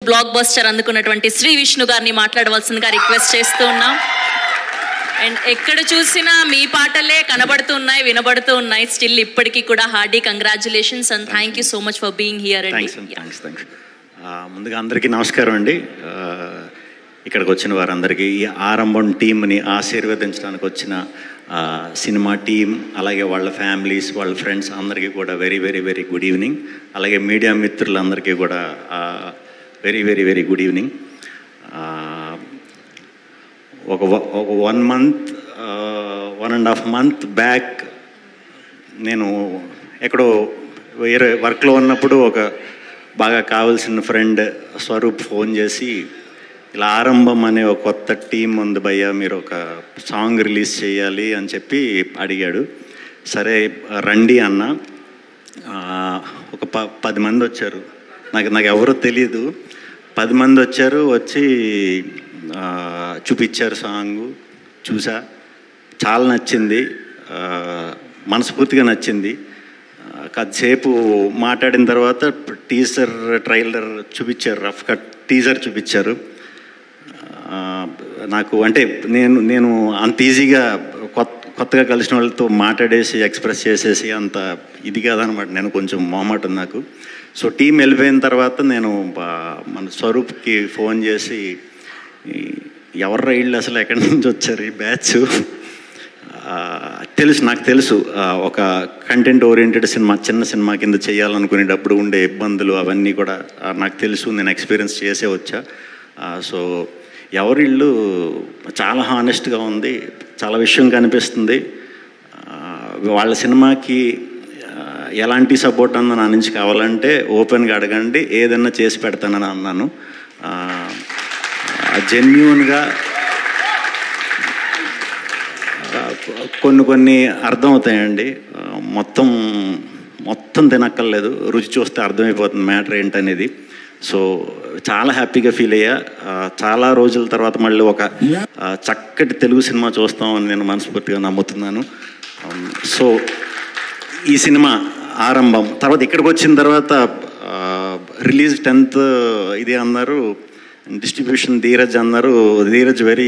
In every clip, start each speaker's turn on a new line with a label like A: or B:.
A: Block buster అందుకున్నటువంటి Shri Vishnu గారిని మాట్లాడవలసిందిగా request చేస్తూ ఉన్నాం. అండ్ ఎక్కడ చూసినా మీ పాటలే కనబడుతూ ఉన్నాయి, వినబడుతూ ఉన్నాయి. స్టిల్ ఇప్పటికీ కూడా hearty congratulations and thank you so much for being here అండి.
B: ముందుగా అందరికీ నమస్కారం అండి. ఇక్కడికి వచ్చిన వారందరికీ, ఈ ఆరంభం టీంని ఆశీర్వదించడానికి వచ్చిన సినిమా టీం, అలాగే వాళ్ళ ఫ్యామిలీస్, వాళ్ళ ఫ్రెండ్స్ అందరికీ కూడా very very very good evening. అలాగే మీడియా మిత్రులందరికీ కూడా very very very good evening. ఒక 1 month 1.5 month బ్యాక్ నేను ఎక్కడో వేరే వర్క్లో ఉన్నప్పుడు ఒక బాగా కావాల్సిన ఫ్రెండ్ స్వరూప్ ఫోన్ చేసి, ఇలా ఆరంభం అనే ఒక కొత్త టీం ఉంది భయ్య, మీరు ఒక సాంగ్ రిలీజ్ చేయాలి అని చెప్పి అడిగాడు. సరే రండి అన్న. ఒక 10 మంది వచ్చారు. నాకు ఎవరో తెలీదు. 10 మంది వచ్చారు. వచ్చి చూపించారు సాంగు. చూసా, చాలా నచ్చింది, మనస్ఫూర్తిగా నచ్చింది. కొద్దిసేపు మాట్లాడిన తర్వాత టీజర్ ట్రైలర్ చూపించారు, రఫ్ కట్ టీజర్ చూపించారు. నాకు అంటే నేను అంత ఈజీగా కొత్తగా కలిసిన వాళ్ళతో మాట్లాడేసి ఎక్స్ప్రెస్ చేసేసి అంత ఇది కాదనమాట. నేను కొంచెం మొహమాటం నాకు. సో టీం వెళ్ళిపోయిన తర్వాత నేను మన స్వరూప్కి ఫోన్ చేసి, ఎవర్రా వీళ్ళు, అసలు ఎక్కడి నుంచి వచ్చారు ఈ బ్యాచ్? నాకు తెలుసు ఒక కంటెంట్ ఓరియంటెడ్ సినిమా, చిన్న సినిమా కింద చేయాలనుకునేటప్పుడు ఉండే ఇబ్బందులు అవన్నీ కూడా నాకు తెలుసు, నేను ఎక్స్పీరియన్స్ చేసే వచ్చా. సో ఎవరిళ్ళు చాలా హానెస్ట్గా ఉంది, చాలా విషయం కనిపిస్తుంది. వాళ్ళ సినిమాకి ఎలాంటి సపోర్ట్ అన్న నా నుంచి కావాలంటే ఓపెన్గా అడగండి, ఏదన్నా చేసి పెడతానని అన్నాను. జెన్యూన్గా కొన్ని అర్థమవుతాయండి. మొత్తం తినక్కర్లేదు, రుచి చూస్తే అర్థమైపోతుంది మ్యాటర్ ఏంటనేది. సో చాలా హ్యాపీగా ఫీల్ అయ్యా. చాలా రోజుల తర్వాత మళ్ళీ ఒక చక్కటి తెలుగు సినిమా చూస్తామని నేను మనస్ఫూర్తిగా నమ్ముతున్నాను. సో ఈ సినిమా ఆరంభం తర్వాత ఇక్కడికి వచ్చిన తర్వాత రిలీజ్ 10th ఇది అన్నారు, డిస్ట్రిబ్యూషన్ ధీరజ్ అన్నారు. ధీరజ్ వెరీ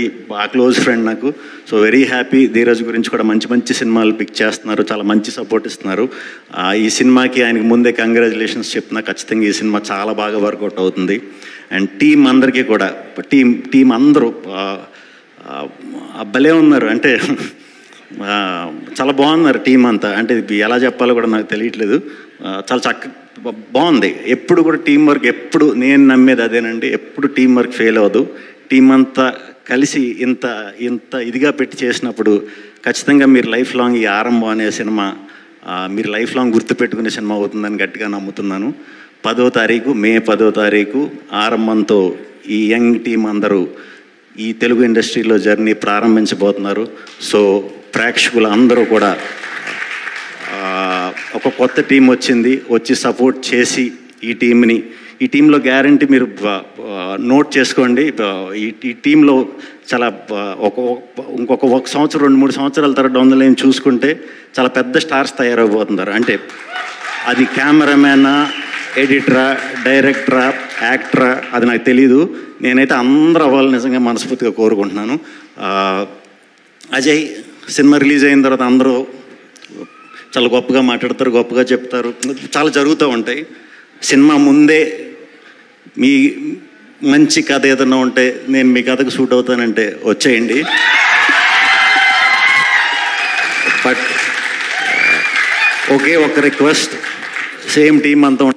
B: క్లోజ్ ఫ్రెండ్ నాకు. So very happy. ధీరజ్ గురించి కూడా మంచి సినిమాలు పిక్ చేస్తున్నారు, చాలా మంచి సపోర్ట్ ఇస్తున్నారు. ఈ సినిమాకి ఆయనకి ముందే కంగ్రాచులేషన్స్ చెప్తున్నా. ఖచ్చితంగా ఈ సినిమా చాలా బాగా వర్కౌట్ అవుతుంది. అండ్ టీం అందరికీ కూడా, టీం అందరూ భలే ఉన్నారు. అంటే చాలా బాగున్నారు టీం అంతా. అంటే ఎలా చెప్పాలో కూడా నాకు తెలియట్లేదు. చాలా బాగుంది. ఎప్పుడు కూడా టీం వర్క్, ఎప్పుడు నేను నమ్మేది అదేనండి, ఎప్పుడు టీం వర్క్ ఫెయిల్ అవ్వదు. టీం అంతా కలిసి ఇంత ఇదిగా పెట్టి చేసినప్పుడు ఖచ్చితంగా మీరు లైఫ్ లాంగ్ ఈ ఆరంభం అనే సినిమా మీరు లైఫ్ లాంగ్ గుర్తుపెట్టుకునే సినిమా అవుతుందని గట్టిగా నమ్ముతున్నాను. 10వ తారీఖు, మే 10వ తారీఖు ఆరంభంతో ఈ యంగ్ టీం అందరూ ఈ తెలుగు ఇండస్ట్రీలో జర్నీ ప్రారంభించబోతున్నారు. సో ప్రేక్షకులు అందరూ కూడా, ఒక కొత్త టీం వచ్చి సపోర్ట్ చేసి ఈ టీంలో గ్యారంటీ మీరు నోట్ చేసుకోండి. ఈ టీంలో చాలా ఇంకొక 1 సంవత్సరం 2-3 సంవత్సరాల తర్వాత డౌన్ చూసుకుంటే చాలా పెద్ద స్టార్స్ తయారైపోతున్నారు. అంటే అది కెమెరామ్యానా, ఎడిటరా, డైరెక్టరా, యాక్టరా అది నాకు తెలీదు. నేనైతే అందరూ అవ్వాలని నిజంగా మనస్ఫూర్తిగా కోరుకుంటున్నాను. అజయ్ సినిమా రిలీజ్ అయిన తర్వాత అందరూ చాలా గొప్పగా మాట్లాడతారు, గొప్పగా చెప్తారు, చాలా జరుగుతూ ఉంటాయి. సినిమా ముందే మీ మంచి కథ ఏదైనా ఉంటే నేను మీ కథకు సూట్ అవుతానంటే వచ్చేయండి. బట్ ఒకే ఒక రిక్వెస్ట్, సేమ్ టీం అంతా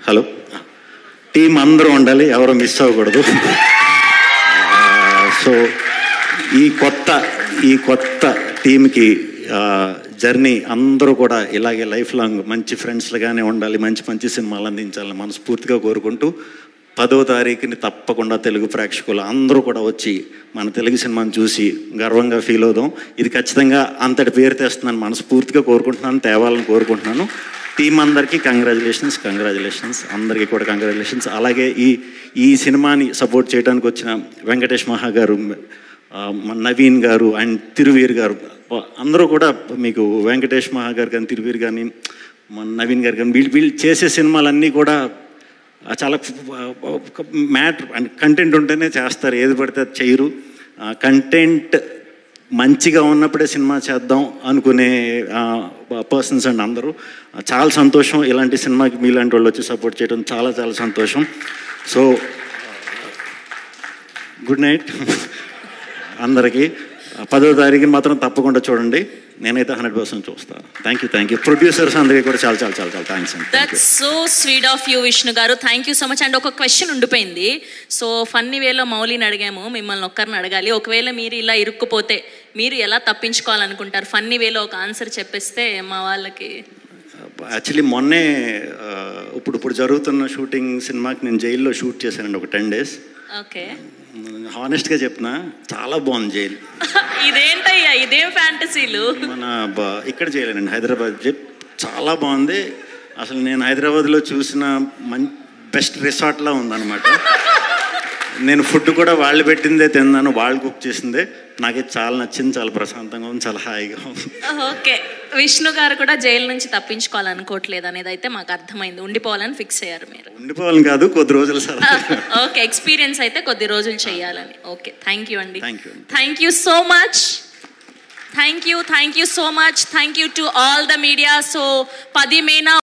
B: హలో టీం అందరూ ఉండాలి, ఎవరో మిస్ అవ్వకూడదు. సో ఈ కొత్త టీంకి జర్నీ అందరూ కూడా ఇలాగే లైఫ్ లాంగ్ మంచి ఫ్రెండ్స్లుగానే ఉండాలి, మంచి సినిమాలు అందించాలని మనస్ఫూర్తిగా కోరుకుంటూ 10వ తారీఖుని తప్పకుండా తెలుగు ప్రేక్షకులు అందరూ కూడా వచ్చి మన తెలుగు సినిమాని చూసి గర్వంగా ఫీల్ అవుదాం. ఇది ఖచ్చితంగా అంతటి పేరు తెస్తుందని మనస్ఫూర్తిగా కోరుకుంటున్నాను, తేవాలని కోరుకుంటున్నాను. టీం అందరికీ కంగ్రాచులేషన్స్, అందరికీ కూడా కంగ్రాచులేషన్స్. అలాగే ఈ సినిమాని సపోర్ట్ చేయడానికి వచ్చిన వెంకటేష్ మహా గారు, నవీన్ గారు అండ్ తిరువీర్ గారు అందరూ కూడా, మీకు వెంకటేష్ మహా గారు కానీ తిరువీర్ కానీ మన నవీన్ గారు కానీ వీళ్ళు చేసే సినిమాలన్నీ కూడా చాలా మ్యాటర్ అండ్ కంటెంట్ ఉంటేనే చేస్తారు, ఏది పడితే అది చేయరు. కంటెంట్ మంచిగా ఉన్నప్పుడే సినిమా చేద్దాం అనుకునే పర్సన్స్ అండ్ అందరూ. చాలా సంతోషం ఇలాంటి సినిమాకి మీలాంటి వాళ్ళు వచ్చి సపోర్ట్ చేయడం, చాలా చాలా సంతోషం. సో గుడ్ నైట్ అందరికీ. 10వ తారీఖుని మాత్రం తప్పకుండా చూడండి, నేనైతే 100% చూస్తాను. థ్యాంక్ యూ ప్రొడ్యూసర్స్ అందరికీ కూడా చాలా చాలా చాలా చాలా థ్యాంక్స్ అండి.
A: That's so sweet of you Vishnu garu, thank you so much. And ఒక క్వశ్చన్ ఉండిపోయింది. సో ఫన్నీ వేలో మౌలిని అడిగాము, మిమ్మల్ని ఒక్కరిని అడగాలి. ఒకవేళ మీరు ఇలా ఇరుక్కుపోతే మీరు ఎలా తప్పించుకోవాలనుకుంటారు? ఫన్నీ వేలో ఒక ఆన్సర్ చెప్పేస్తే మా వాళ్ళకి.
B: యాక్చువల్లీ మొన్నే ఇప్పుడు జరుగుతున్న షూటింగ్ సినిమాకి నేను జైల్లో షూట్ చేశానండి ఒక 10 days.
A: ఓకే,
B: హానెస్ట్గా చెప్పిన చాలా బాగుంది జైలు.
A: ఇదేంటయ్యా, ఇదేం ఫ్యాంటసీలు?
B: మన ఇక్కడ చేయలేనండి, హైదరాబాద్ చాలా బాగుంది. అసలు నేను హైదరాబాద్లో చూసిన బెస్ట్ రిసార్ట్లా ఉందన్నమాట. నేను ఫుడ్ కూడా వాళ్ళు పెట్టిందే తిన్నాను, వాళ్ళు కుక్ చేసిందే. నాకైతే చాలా నచ్చింది, చాలా ప్రశాంతంగా ఉంది, చాలా హాయిగా ఉంది.
A: ఓకే, విష్ణు గారు కూడా జైలు నుంచి తప్పించుకోవాలనుకోవట్లేదు అనేది అయితే మాకు అర్థమైంది. ఉండిపోవాలని ఫిక్స్ అయ్యారు మీరు?
B: ఉండిపోవాలని కాదు, కొద్ది రోజులు సార్.
A: ఓకే, ఎక్స్పీరియన్స్ అయితే కొద్ది రోజులు చేయాలని. ఓకే, థ్యాంక్ యూ అండి.
B: Thank
A: you so much. Thank you so much. Thank you to all the media. So 10 May